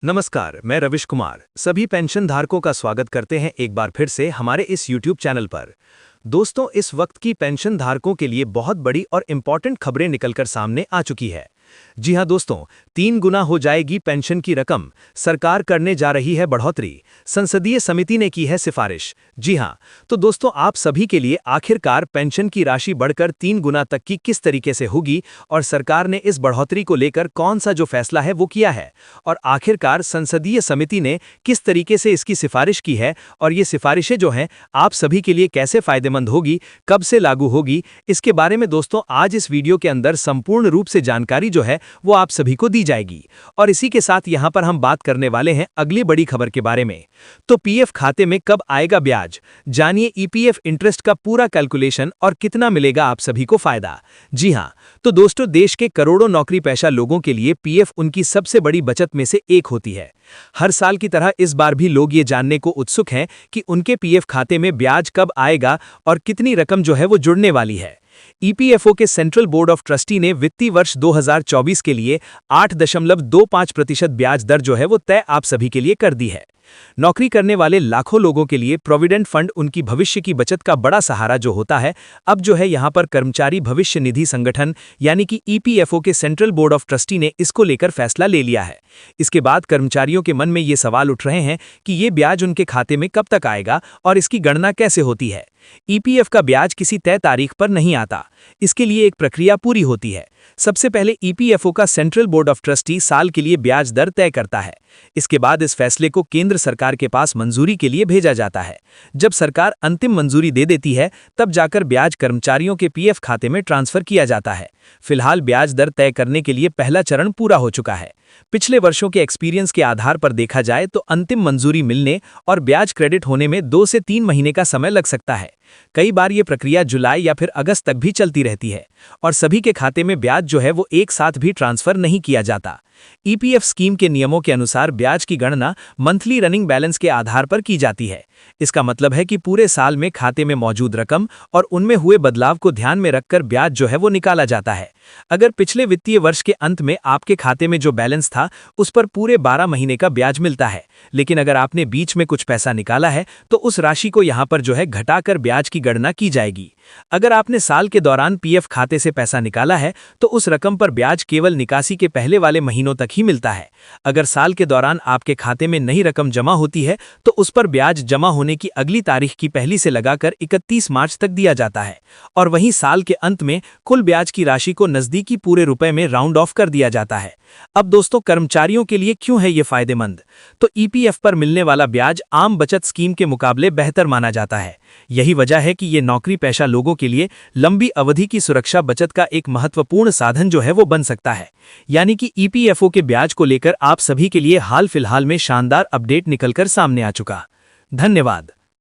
नमस्कार, मैं रविश कुमार सभी पेंशन धारकों का स्वागत करते हैं एक बार फिर से हमारे इस YouTube चैनल पर। दोस्तों, इस वक्त की पेंशन धारकों के लिए बहुत बड़ी और इम्पॉर्टेंट खबरें निकलकर सामने आ चुकी है। जी हां दोस्तों, 3 गुना हो जाएगी पेंशन की रकम, सरकार करने जा रही है बढ़ोतरी, संसदीय समिति ने की है सिफारिश। जी हां, तो दोस्तों आप सभी के लिए आखिरकार पेंशन की राशि बढ़कर 3 गुना तक की किस तरीके से होगी और सरकार ने इस बढ़ोतरी को लेकर कौन सा जो फैसला है वो किया है, और आखिरकार संसदीय समिति ने किस तरीके से इसकी सिफारिश की है और ये सिफारिशें जो हैं आप सभी के लिए कैसे फायदेमंद होगी, कब से लागू होगी, इसके बारे में दोस्तों आज इस वीडियो के अंदर संपूर्ण रूप से जानकारी जो है वो आप सभी को दी जाएगी। और इसी के साथ यहां पर हम बात करने वाले हैं अगली बड़ी खबर के बारे में। तो पीएफ खाते में कब आएगा ब्याज, जानिए ईपीएफ इंटरेस्ट का पूरा कैलकुलेशन और कितना मिलेगा आप सभी को फायदा। जी हां, तो दोस्तों देश के करोड़ों नौकरी पेशा लोगों के लिए पीएफ उनकी सबसे बड़ी बचत में से एक होती है। हर साल की तरह इस बार भी लोग ये जानने को उत्सुक हैं कि उनके पीएफ खाते में ब्याज कब आएगा और कितनी रकम जो है वो जुड़ने वाली है। ईपीएफओ के सेंट्रल बोर्ड ऑफ ट्रस्टी ने वित्तीय वर्ष 2024 के लिए 8.25% ब्याज दर जो है वो तय आप सभी के लिए कर दी है। नौकरी करने वाले लाखों लोगों के लिए प्रोविडेंट फंड उनकी भविष्य की बचत का बड़ा सहारा जो होता है, अब जो है यहां पर कर्मचारी भविष्य निधि संगठन यानी कि ईपीएफओ के सेंट्रल बोर्ड ऑफ ट्रस्टी ने इसको लेकर फैसला ले लिया है। इसके बाद कर्मचारियों के मन में ये सवाल उठ रहे हैं कि ये ब्याज उनके खाते में कब तक आएगा और इसकी गणना कैसे होती है। ईपीएफ का ब्याज किसी तय तारीख पर नहीं आता, इसके लिए एक प्रक्रिया पूरी होती है। सबसे पहले ईपीएफओ का सेंट्रल बोर्ड ऑफ ट्रस्टी साल के लिए ब्याज दर तय करता है। इसके बाद इस फैसले को केंद्र सरकार के पास मंजूरी के लिए भेजा जाता है। जब सरकार अंतिम मंजूरी दे देती है तब जाकर ब्याज कर्मचारियों के पीएफ खाते में ट्रांसफर किया जाता है। फिलहाल ब्याज दर तय करने के लिए पहला चरण पूरा हो चुका है। पिछले वर्षों के एक्सपीरियंस के आधार पर देखा जाए तो अंतिम मंजूरी मिलने और ब्याज क्रेडिट होने में 2 से 3 महीने का समय लग सकता है। कई बार ये प्रक्रिया जुलाई या फिर अगस्त तक भी चलती रहती है और सभी के खाते में ब्याज जो है वो एक साथ भी ट्रांसफर नहीं किया जाता। ईपीएफ स्कीम के नियमों के अनुसार ब्याज की गणना मंथली रनिंग बैलेंस के आधार पर की जाती है। इसका मतलब है कि पूरे साल में खाते में मौजूद रकम और उनमें हुए बदलाव को ध्यान में रखकर ब्याज जो है वो निकाला जाता है। अगर पिछले वित्तीय वर्ष के अंत में आपके खाते में जो बैलेंस था उस पर पूरे 12 महीने का ब्याज मिलता है, लेकिन अगर आपने बीच में कुछ पैसा निकाला है तो उस राशि को यहाँ पर जो है घटाकर ब्याज की गणना की जाएगी। अगर आपने साल के दौरान पीएफ खाते से पैसा निकाला है तो उस रकम पर ब्याज केवल निकासी के पहले वाले महीनों तक ही मिलता है। अगर साल के दौरान आपके खाते में नई रकम जमा होती है तो उस पर ब्याज जमा होने की अगली तारीख की पहली से लगाकर 31 मार्च तक दिया जाता है और वहीं साल के अंत में कुल ब्याज की राशि को नजदीकी पूरे रुपए में राउंड ऑफ कर दिया जाता है। अब दोस्तों कर्मचारियों के लिए क्यों है ये फायदेमंद? तो ईपीएफ पर मिलने वाला ब्याज आम बचत स्कीम के मुकाबले बेहतर माना जाता है। यही वजह है कि ये नौकरी पेशा लोगों के लिए लंबी अवधि की सुरक्षा बचत का एक महत्वपूर्ण साधन जो है वो बन सकता है। यानी कि ईपीएफओ के ब्याज को लेकर आप सभी के लिए हाल फिलहाल में शानदार अपडेट निकलकर सामने आ चुका। धन्यवाद।